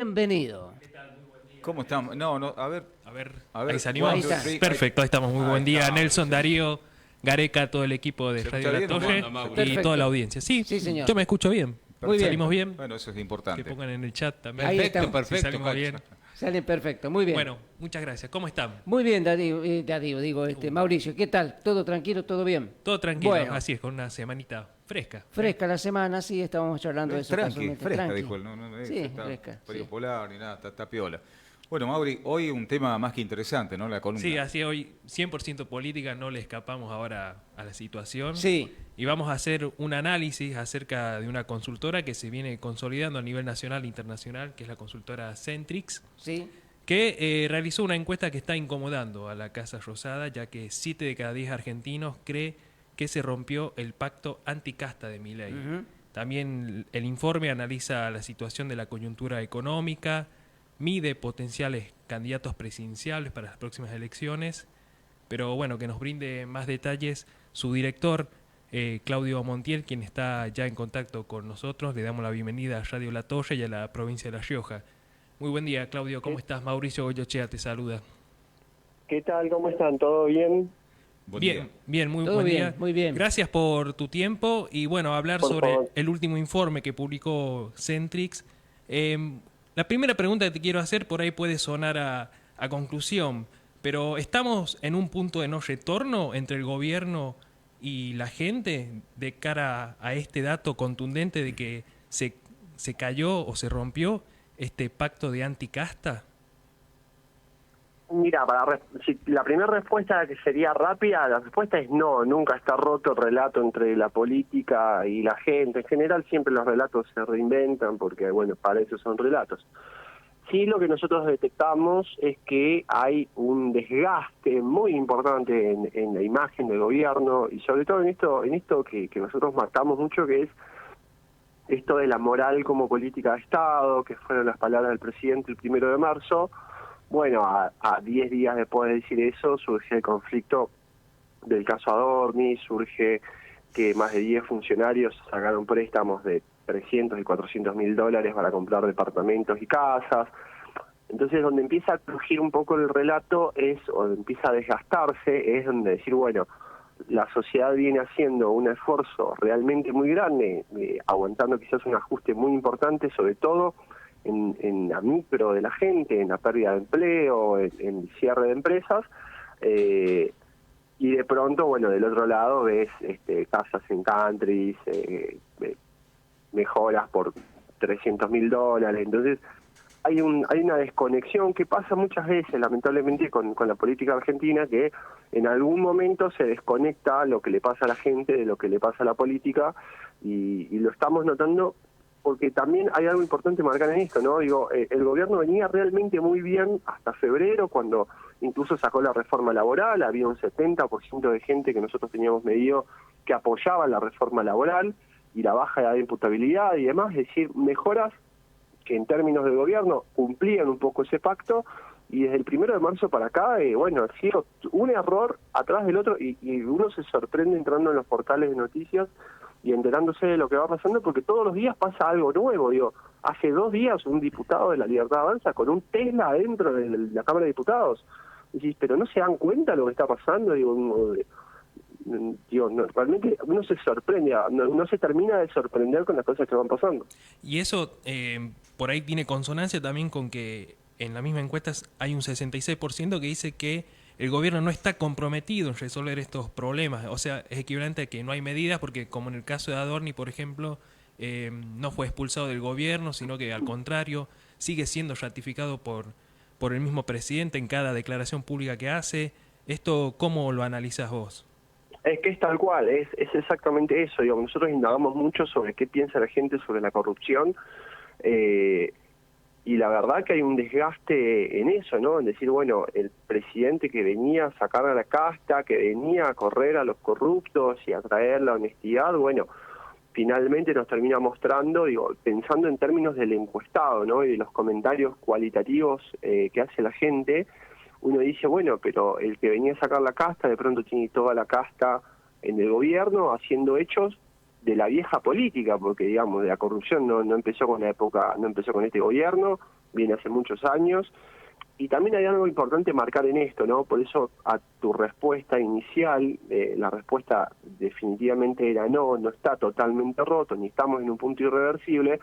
Bienvenido. ¿Cómo estamos? No, no, a ver. Ahí salimos. Ahí está. Perfecto, ahí estamos. Muy buen día. estamos, Nelson, sí. Darío, Gareca, todo el equipo de ¿Se Radio escucha La bien, Torre Mauro? y Perfecto. toda la audiencia. Sí, Sí, señor. yo me escucho bien. Muy bien. Salimos bien. Bueno, eso es Que importante. pongan en el chat también. Ahí Perfecto, estamos. Si perfecto. salimos bien. Sale perfecto, muy bien. Bueno, muchas gracias. ¿Cómo están? Muy bien, Darío, Mauricio, ¿qué tal? ¿Todo tranquilo, todo bien? Todo tranquilo, Bueno. así es, con una semanita fresca. Fresca la semana, sí, estábamos charlando de eso Tranqui, casualmente. fresca, Tranqui. dijo él. No, Sí, está fresca. frío Sí. polar ni nada, está piola. Bueno, Mauri, hoy un tema más que interesante, ¿no? La columna. Sí, así hoy 100% política, no le escapamos ahora a la situación. Sí. Y vamos a hacer un análisis acerca de una consultora que se viene consolidando a nivel nacional e internacional, que es la consultora Centrix, Sí. que realizó una encuesta que está incomodando a la Casa Rosada, ya que 7 de cada 10 argentinos cree que se rompió el pacto anticasta de Milei. Ujú. También el informe analiza la situación de la coyuntura económica, mide potenciales candidatos presidenciales para las próximas elecciones, pero bueno, que nos brinde más detalles su director, Claudio Montiel, quien está ya en contacto con nosotros. Le damos la bienvenida a Radio La Torre y a la provincia de La Rioja. Muy buen día, Claudio, ¿cómo estás? Mauricio Goyochea te saluda. ¿Qué tal? ¿Cómo están? ¿Todo bien? Buen Bien, día. bien, muy Todo buen bien, día. muy bien. Gracias por tu tiempo y bueno, hablar Por sobre favor. el último informe que publicó Centrix. La primera pregunta que te quiero hacer por ahí puede sonar a conclusión, pero ¿estamos en un punto de no retorno entre el gobierno y la gente de cara a este dato contundente de que se cayó o se rompió este pacto de anticasta? Mira, si la primera respuesta que sería rápida, la respuesta es no, nunca está roto el relato entre la política y la gente. En general siempre los relatos se reinventan porque, bueno, para eso son relatos. Sí, lo que nosotros detectamos es que hay un desgaste muy importante en la imagen del gobierno y sobre todo en esto que nosotros marcamos mucho, que es esto de la moral como política de Estado, que fueron las palabras del presidente el 1 de marzo. Bueno, a 10 días después de decir eso surge el conflicto del caso Adorni, surge que más de 10 funcionarios sacaron préstamos de 300 y 400 mil dólares para comprar departamentos y casas. Entonces, donde empieza a crujir un poco el relato o donde empieza a desgastarse, es donde decir, bueno, la sociedad viene haciendo un esfuerzo realmente muy grande, aguantando quizás un ajuste muy importante, sobre todo en la micro de la gente, en la pérdida de empleo, en el cierre de empresas, y de pronto, bueno, del otro lado ves casas en countries, mejoras por 300 mil dólares. Entonces hay una desconexión que pasa muchas veces, lamentablemente, con la política argentina, que en algún momento se desconecta lo que le pasa a la gente de lo que le pasa a la política, y lo estamos notando porque también hay algo importante marcar en esto, ¿no? Digo, el gobierno venía realmente muy bien hasta febrero, cuando incluso sacó la reforma laboral. Había un 70% de gente que nosotros teníamos medido que apoyaba la reforma laboral y la baja de la imputabilidad y demás, es decir, mejoras que en términos del gobierno cumplían un poco ese pacto. Y desde el 1 de marzo para acá, bueno, ha sido un error atrás del otro, y uno se sorprende entrando en los portales de noticias y enterándose de lo que va pasando, porque todos los días pasa algo nuevo. Digo, hace 2 días un diputado de La Libertad Avanza con un Tesla adentro de la Cámara de Diputados. Y dices, pero no se dan cuenta de lo que está pasando. Digo, realmente uno se sorprende, no se termina de sorprender con las cosas que van pasando. Y eso por ahí tiene consonancia también con que en la misma encuesta hay un 66% que dice que el gobierno no está comprometido en resolver estos problemas. O sea, es equivalente a que no hay medidas porque, como en el caso de Adorni, por ejemplo, no fue expulsado del gobierno, sino que al contrario sigue siendo ratificado por el mismo presidente en cada declaración pública que hace. ¿Esto cómo lo analizas vos? Es que es tal cual, es exactamente eso. Digo, nosotros indagamos mucho sobre qué piensa la gente sobre la corrupción, y la verdad que hay un desgaste en eso, ¿no? En decir, bueno, el presidente que venía a sacar a la casta, que venía a correr a los corruptos y a traer la honestidad, bueno, finalmente nos termina mostrando, digo, pensando en términos del encuestado, ¿no? Y de los comentarios cualitativos que hace la gente, uno dice, bueno, pero el que venía a sacar la casta, de pronto tiene toda la casta en el gobierno haciendo hechos de la vieja política, porque digamos, de la corrupción no empezó con la época, no empezó con este gobierno, viene hace muchos años. Y también hay algo importante marcar en esto, ¿no? Por eso a tu respuesta inicial, la respuesta definitivamente era no está totalmente roto, ni estamos en un punto irreversible,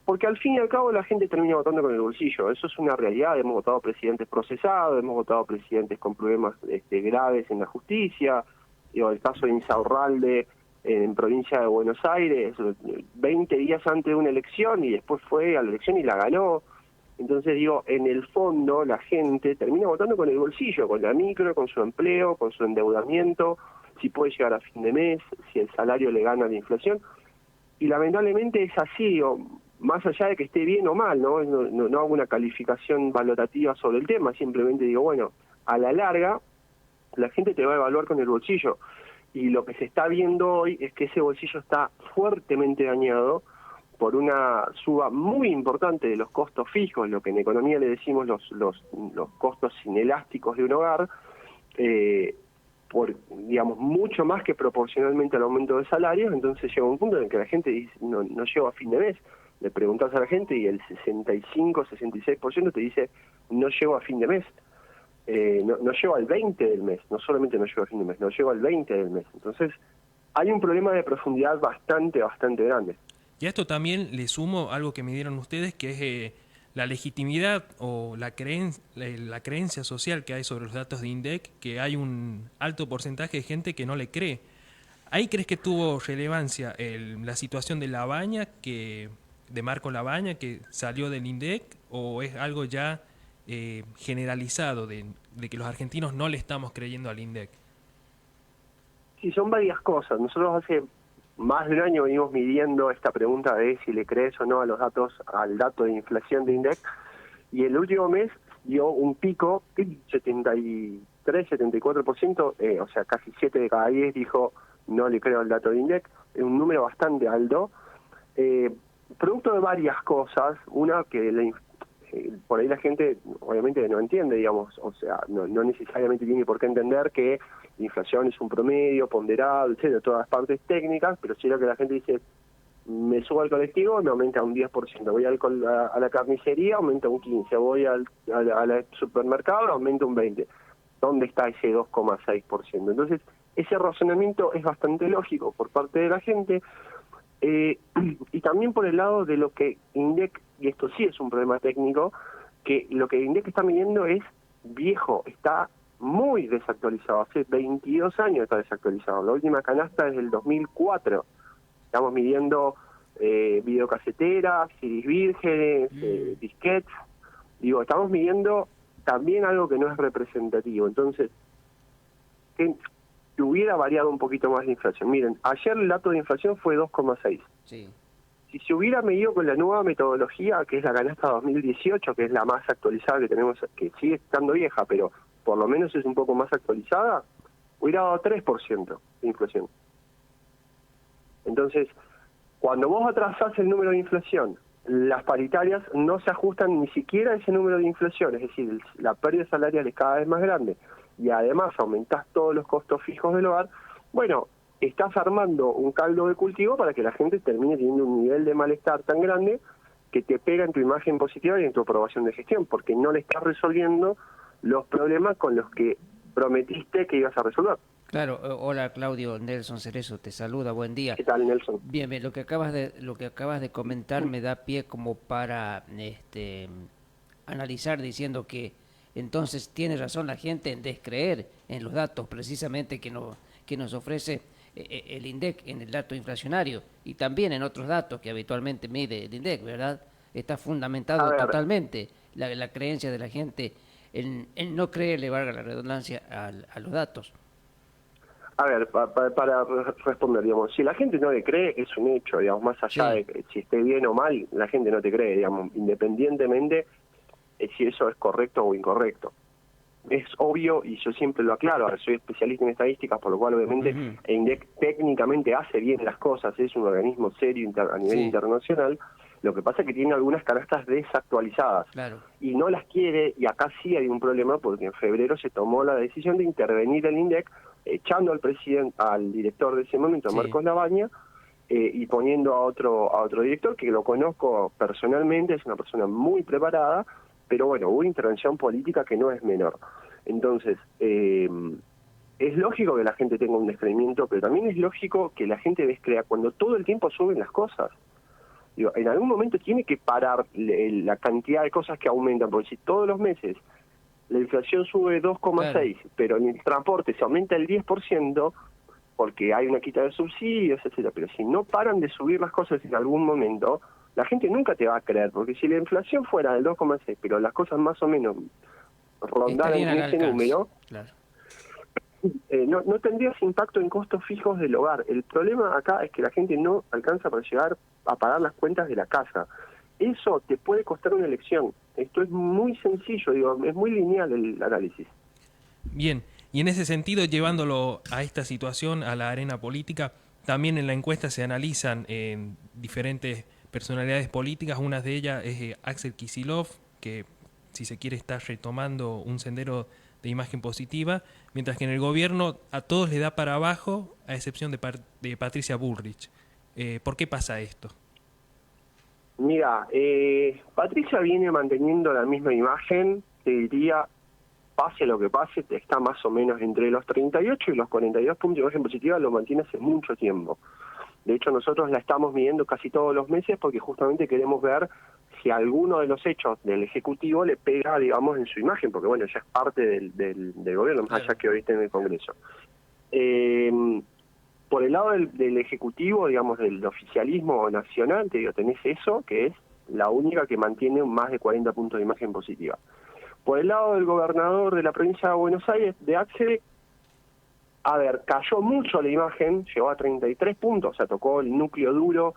porque al fin y al cabo la gente termina votando con el bolsillo. Eso es una realidad. Hemos votado presidentes procesados, hemos votado presidentes con problemas graves en la justicia. Digo, el caso de Insaurralde en provincia de Buenos Aires, 20 días antes de una elección, y después fue a la elección y la ganó. Entonces digo, en el fondo la gente termina votando con el bolsillo, con la micro, con su empleo, con su endeudamiento, si puede llegar a fin de mes, si el salario le gana la inflación. Y lamentablemente es así, más allá de que esté bien o mal, no hago una calificación valorativa sobre el tema, simplemente digo, bueno, a la larga la gente te va a evaluar con el bolsillo. Y lo que se está viendo hoy es que ese bolsillo está fuertemente dañado por una suba muy importante de los costos fijos, lo que en economía le decimos los costos inelásticos de un hogar, por, digamos, mucho más que proporcionalmente al aumento de salarios. Entonces llega un punto en el que la gente dice, no llego a fin de mes. Le preguntas a la gente y el 65-66% te dice, no llego a fin de mes. No llego al 20 del mes, no solamente no llego a fin de mes, no llego al 20 del mes. Entonces hay un problema de profundidad bastante grande. Y a esto también le sumo algo que me dieron ustedes, que es la legitimidad o la creencia social que hay sobre los datos de INDEC, que hay un alto porcentaje de gente que no le cree. ¿Ahí crees que tuvo relevancia la situación de Labaña, de Marco Labaña, que salió del INDEC, o es algo ya generalizado de que los argentinos no le estamos creyendo al INDEC? Sí, son varias cosas. Nosotros hace más de un año venimos midiendo esta pregunta de si le crees o no a los datos, al dato de inflación de INDEC, y el último mes dio un pico, 73-74%, o sea, casi 7 de cada 10 dijo no le creo al dato de INDEC, es un número bastante alto, producto de varias cosas. Una, que por ahí la gente obviamente no entiende, digamos, o sea, no necesariamente tiene por qué entender que la inflación es un promedio ponderado, etcétera, todas las partes técnicas, pero sí lo que la gente dice, me subo al colectivo, me aumenta un 10%, voy a la carnicería, aumenta un 15%, voy al supermercado, aumenta un 20%. ¿Dónde está ese 2,6%? Entonces, ese razonamiento es bastante lógico por parte de la gente, y también por el lado de lo que INDEC, y esto sí es un problema técnico, que lo que INDEC está midiendo es viejo, está muy desactualizado, hace 22 años está desactualizado. La última canasta es del 2004. Estamos midiendo videocaseteras, CDs vírgenes, disquetes. Digo, estamos midiendo también algo que no es representativo. Entonces, que hubiera variado un poquito más la inflación. Miren, ayer el dato de inflación fue 2,6. Sí. Si se hubiera medido con la nueva metodología, que es la canasta 2018, que es la más actualizada que tenemos, que sigue estando vieja, pero por lo menos es un poco más actualizada, hubiera dado 3% de inflación. Entonces, cuando vos atrasás el número de inflación, las paritarias no se ajustan ni siquiera a ese número de inflación, es decir, la pérdida salarial es cada vez más grande, y además aumentás todos los costos fijos del hogar, bueno, estás armando un caldo de cultivo para que la gente termine teniendo un nivel de malestar tan grande que te pega en tu imagen positiva y en tu aprobación de gestión, porque no le estás resolviendo los problemas con los que prometiste que ibas a resolver. Claro, hola Claudio, Nelson Cerezo te saluda, buen día. ¿Qué tal, Nelson? Bien, lo que acabas de comentar me da pie como para analizar, diciendo que entonces tiene razón la gente en descreer en los datos precisamente que nos ofrece el INDEC en el dato inflacionario, y también en otros datos que habitualmente mide el INDEC, ¿verdad? Está fundamentado totalmente la creencia de la gente en no creerle, valga la redundancia, a los datos. A ver, para responder, digamos, si la gente no le cree, es un hecho, digamos, más allá de que si esté bien o mal, la gente no te cree, digamos, independientemente si eso es correcto o incorrecto. Es obvio, y yo siempre lo aclaro, soy especialista en estadísticas, por lo cual obviamente el INDEC técnicamente hace bien las cosas, es un organismo serio a nivel internacional. Lo que pasa es que tiene algunas canastas desactualizadas, y no las quiere, y acá sí hay un problema, porque en febrero se tomó la decisión de intervenir el INDEC, echando al director de ese momento, a Marcos Labaña, y poniendo a otro director que lo conozco personalmente, es una persona muy preparada, pero bueno, hubo intervención política que no es menor. Entonces, es lógico que la gente tenga un descreimiento, pero también es lógico que la gente descrea cuando todo el tiempo suben las cosas. Digo, en algún momento tiene que parar la cantidad de cosas que aumentan, porque si todos los meses la inflación sube 2,6, Claro. pero en el transporte se aumenta el 10%, porque hay una quita de subsidios, etcétera. Pero si no paran de subir las cosas en algún momento, la gente nunca te va a creer, porque si la inflación fuera del 2,6, pero las cosas más o menos rondaran Estarían en al ese alcance. número, Claro. no tendrías impacto en costos fijos del hogar. El problema acá es que la gente no alcanza para llegar a pagar las cuentas de la casa. Eso te puede costar una elección. Esto es muy sencillo, digo, es muy lineal el análisis. Bien, y en ese sentido, llevándolo a esta situación, a la arena política, también en la encuesta se analizan diferentes personalidades políticas. Una de ellas es Axel Kicillof, que si se quiere está retomando un sendero de imagen positiva, mientras que en el gobierno a todos le da para abajo, a excepción de Patricia Bullrich. ¿Por qué pasa esto? Mira, Patricia viene manteniendo la misma imagen, te diría, pase lo que pase, está más o menos entre los 38 y los 42 puntos de imagen positiva, lo mantiene hace mucho tiempo. De hecho, nosotros la estamos midiendo casi todos los meses porque justamente queremos ver si alguno de los hechos del Ejecutivo le pega, digamos, en su imagen, porque bueno, ya es parte del gobierno, más allá que hoy está en el Congreso. Por el lado del Ejecutivo, digamos, del oficialismo nacional, te digo, tenés eso, que es la única que mantiene más de 40 puntos de imagen positiva. Por el lado del gobernador de la provincia de Buenos Aires, de Axel, a ver, cayó mucho la imagen, llegó a 33 puntos, o sea, tocó el núcleo duro,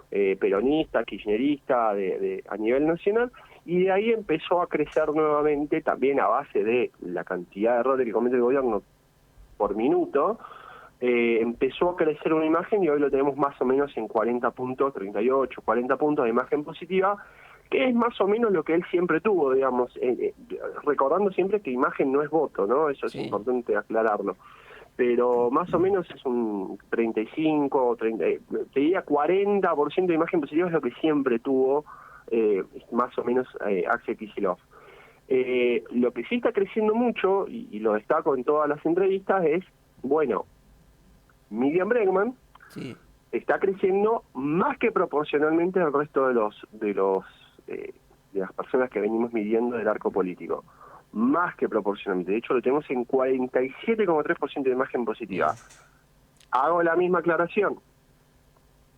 peronista, kirchnerista, a nivel nacional, y de ahí empezó a crecer nuevamente, también a base de la cantidad de errores que comete el gobierno por minuto, empezó a crecer una imagen y hoy lo tenemos más o menos en 40 puntos, 38, 40 puntos de imagen positiva, que es más o menos lo que él siempre tuvo, digamos, recordando siempre que imagen no es voto, ¿no? Eso es Sí. importante aclararlo. Pero más o menos es un 35, 30, te diría 40% de imagen positiva es lo que siempre tuvo más o menos Axel Kicillof. Lo que sí está creciendo mucho, y lo destaco en todas las entrevistas, es, bueno, Miriam Bregman Sí. está creciendo más que proporcionalmente al resto de las personas que venimos midiendo del arco político. Más que proporcionalmente. De hecho, lo tenemos en 47,3% de imagen positiva. Hago la misma aclaración.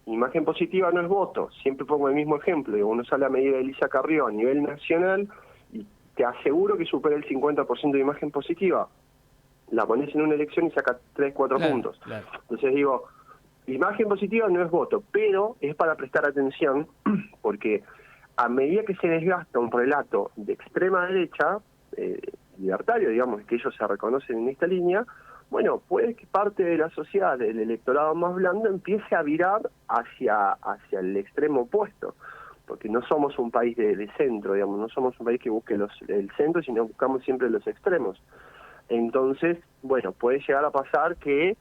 Imagen positiva no es voto. Siempre pongo el mismo ejemplo. Uno sale a medida de Elisa Carrió a nivel nacional y te aseguro que supera el 50% de imagen positiva. La pones en una elección y saca 3, 4 Claro, puntos. claro. Entonces digo, imagen positiva no es voto, pero es para prestar atención porque a medida que se desgasta un relato de extrema derecha, libertario, digamos, que ellos se reconocen en esta línea, bueno, puede que parte de la sociedad, del electorado más blando, empiece a virar hacia el extremo opuesto, porque no somos un país de centro, digamos, no somos un país que busque el centro, sino buscamos siempre los extremos. Entonces, bueno, puede llegar a pasar que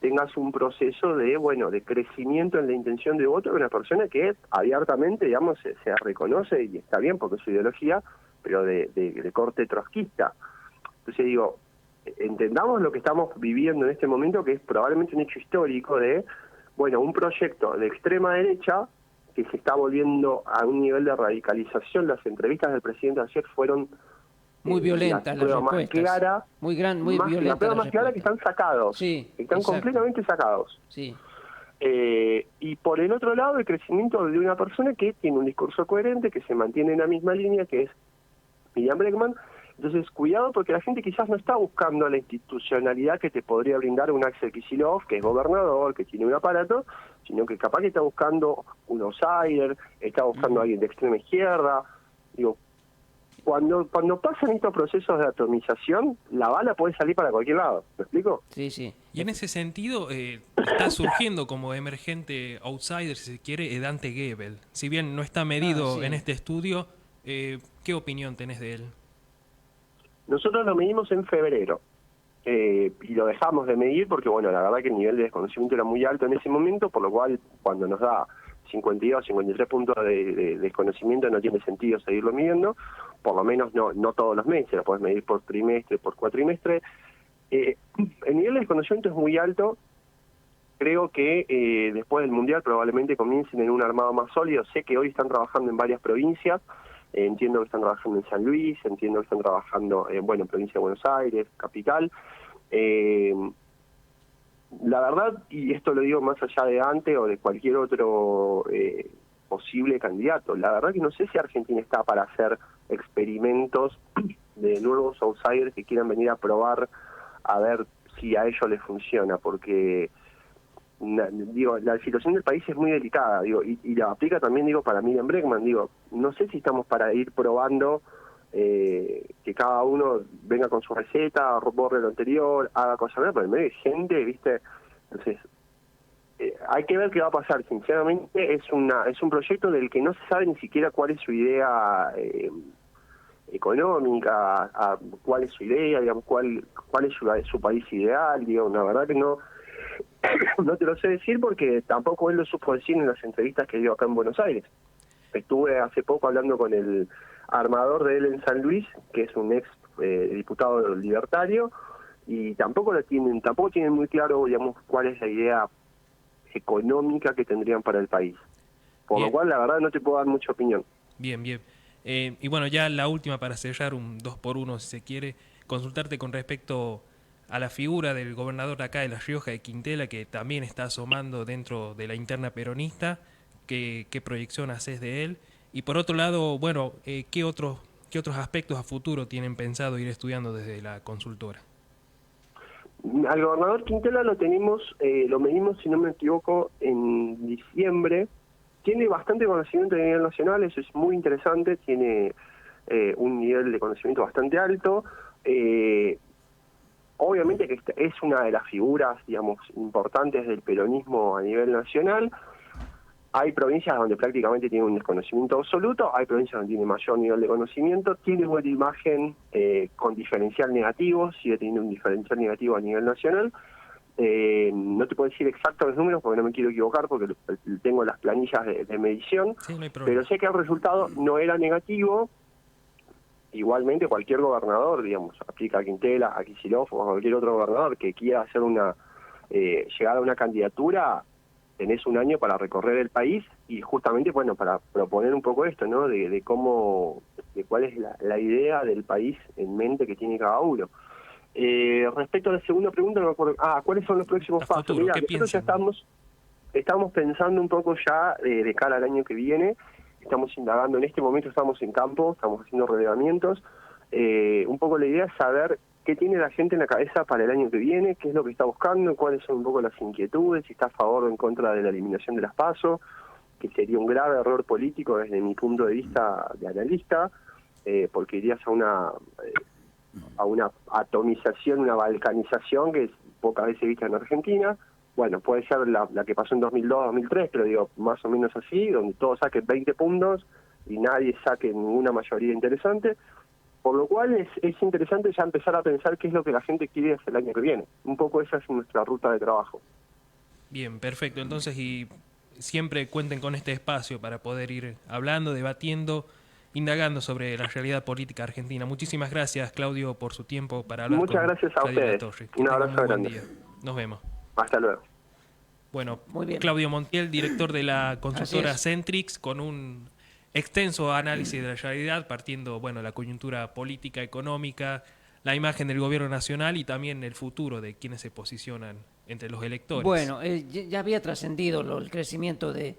tengas un proceso de crecimiento en la intención de voto de una persona que abiertamente, digamos, se reconoce y está bien porque es su ideología, pero de corte trotskista. Entonces digo, entendamos lo que estamos viviendo en este momento, que es probablemente un hecho histórico de, bueno, un proyecto de extrema derecha que se está volviendo a un nivel de radicalización. Las entrevistas del presidente ayer fueron Muy violentas la las prueba más respuestas. clara, Muy la violentas prueba las más clara que respuestas. están sacados, Sí, están exacto. completamente sacados. Sí. Y por el otro lado, el crecimiento de una persona que tiene un discurso coherente, que se mantiene en la misma línea, que es Miriam Bregman. Entonces, cuidado, porque la gente quizás no está buscando la institucionalidad que te podría brindar un Axel Kicillof, que es gobernador, que tiene un aparato, sino que capaz que está buscando un outsider, está buscando a alguien de extrema izquierda. Digo, cuando pasan estos procesos de atomización, la bala puede salir para cualquier lado. ¿Me explico? Sí, sí. Y en ese sentido, está surgiendo como emergente outsider, si se quiere, Dante Gebel. Si bien no está medido sí. en este estudio, ¿qué opinión tenés de él? Nosotros lo medimos en febrero. y lo dejamos de medir porque, bueno, la verdad que el nivel de desconocimiento era muy alto en ese momento, por lo cual cuando nos da 52, 53 puntos de desconocimiento no tiene sentido seguirlo midiendo, por lo menos no todos los meses, lo puedes medir por trimestre, por cuatrimestre. El nivel de desconocimiento es muy alto. Creo que después del Mundial probablemente comiencen en un armado más sólido. Sé que hoy están trabajando en varias provincias. Entiendo que están trabajando en San Luis, entiendo que están trabajando en provincia de Buenos Aires, capital. La verdad, y esto lo digo más allá de Ante o de cualquier otro posible candidato, la verdad que no sé si Argentina está para hacer experimentos de nuevos outsiders que quieran venir a probar a ver si a ellos les funciona, porque la situación del país es muy delicada, y la aplica también, para Miriam Bregman, no sé si estamos para ir probando que cada uno venga con su receta, borre lo anterior, haga cosas nuevas, pero en medio de gente, ¿viste? Entonces, hay que ver qué va a pasar. Sinceramente, es un proyecto del que no se sabe ni siquiera cuál es su idea económica, cuál es su idea, cuál es su país ideal, la verdad que no te lo sé decir porque tampoco él lo supo decir en las entrevistas que dio acá en Buenos Aires. Estuve hace poco hablando con el armador de él en San Luis, que es un ex diputado libertario, y tampoco tienen muy claro, cuál es la idea económica que tendrían para el país. Por lo cual, la verdad, no te puedo dar mucha opinión. Bien. Y bueno, ya la última para cerrar, un 2x1 si se quiere, consultarte con respecto a la figura del gobernador de acá de La Rioja, de Quintela, que también está asomando dentro de la interna peronista. ¿Qué proyección haces de él? Y por otro lado, bueno, ¿qué otros aspectos a futuro tienen pensado ir estudiando desde la consultora? Al gobernador Quintela lo medimos, si no me equivoco, en diciembre. Tiene bastante conocimiento a nivel nacional, eso es muy interesante, tiene un nivel de conocimiento bastante alto. Obviamente que es una de las figuras, importantes del peronismo a nivel nacional. Hay provincias donde prácticamente tiene un desconocimiento absoluto, hay provincias donde tiene mayor nivel de conocimiento, tiene buena imagen con diferencial negativo, sigue teniendo un diferencial negativo a nivel nacional. No te puedo decir exactos los números porque no me quiero equivocar porque tengo las planillas de medición, sí, no hay problema. pero sé que el resultado no era negativo. Igualmente cualquier gobernador, aplica a Quintela, a Kicillof o a cualquier otro gobernador que quiera hacer llegar a una candidatura, tenés un año para recorrer el país y justamente, para proponer un poco esto, ¿no? De cuál es la idea del país en mente que tiene cada uno. Respecto a la segunda pregunta, no me acuerdo. ¿Cuáles son los próximos pasos? Mirá, nosotros ya estamos pensando un poco ya de cara al año que viene. Estamos indagando, en este momento estamos en campo, estamos haciendo relevamientos. Un poco la idea es saber qué tiene la gente en la cabeza para el año que viene, qué es lo que está buscando, cuáles son un poco las inquietudes, si está a favor o en contra de la eliminación de las PASO, que sería un grave error político desde mi punto de vista de analista, porque irías a una atomización, una balcanización que es pocas veces vista en Argentina. Bueno, puede ser la que pasó en 2002, 2003, pero más o menos así, donde todos saquen 20 puntos y nadie saque ninguna mayoría interesante. Por lo cual es interesante ya empezar a pensar qué es lo que la gente quiere hacer el año que viene. Un poco esa es nuestra ruta de trabajo. Bien, perfecto. Entonces, y siempre cuenten con este espacio para poder ir hablando, debatiendo, indagando sobre la realidad política argentina. Muchísimas gracias, Claudio, por su tiempo para hablar. Muchas gracias a ustedes. Un abrazo grande. Nos vemos. Hasta luego. Bueno, Muy bien. Claudio Montiel, director de la consultora Centrix, con un extenso análisis de la realidad, partiendo, la coyuntura política, económica, la imagen del gobierno nacional y también el futuro de quienes se posicionan entre los electores. Bueno, ya había trascendido el crecimiento de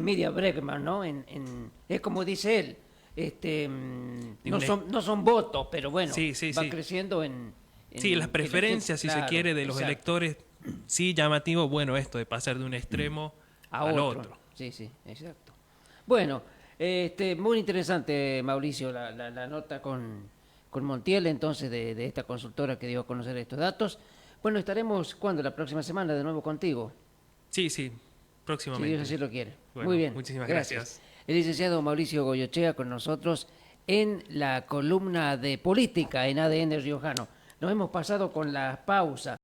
Miriam Bregman, ¿no? Es como dice él, no son votos, pero bueno, sí, va creciendo en las preferencias, si se quiere, de los electores. Sí, llamativo, esto de pasar de un extremo al otro. Sí, exacto. Bueno, muy interesante, Mauricio, la nota con Montiel, entonces, de esta consultora que dio a conocer estos datos. Bueno, estaremos, ¿cuándo? La próxima semana de nuevo contigo. Sí, próximamente. Si Dios así lo quiere. Bueno, muy bien. Muchísimas gracias. El licenciado Mauricio Goyochea con nosotros en la columna de política en ADN Riojano. nos hemos pasado con la pausa.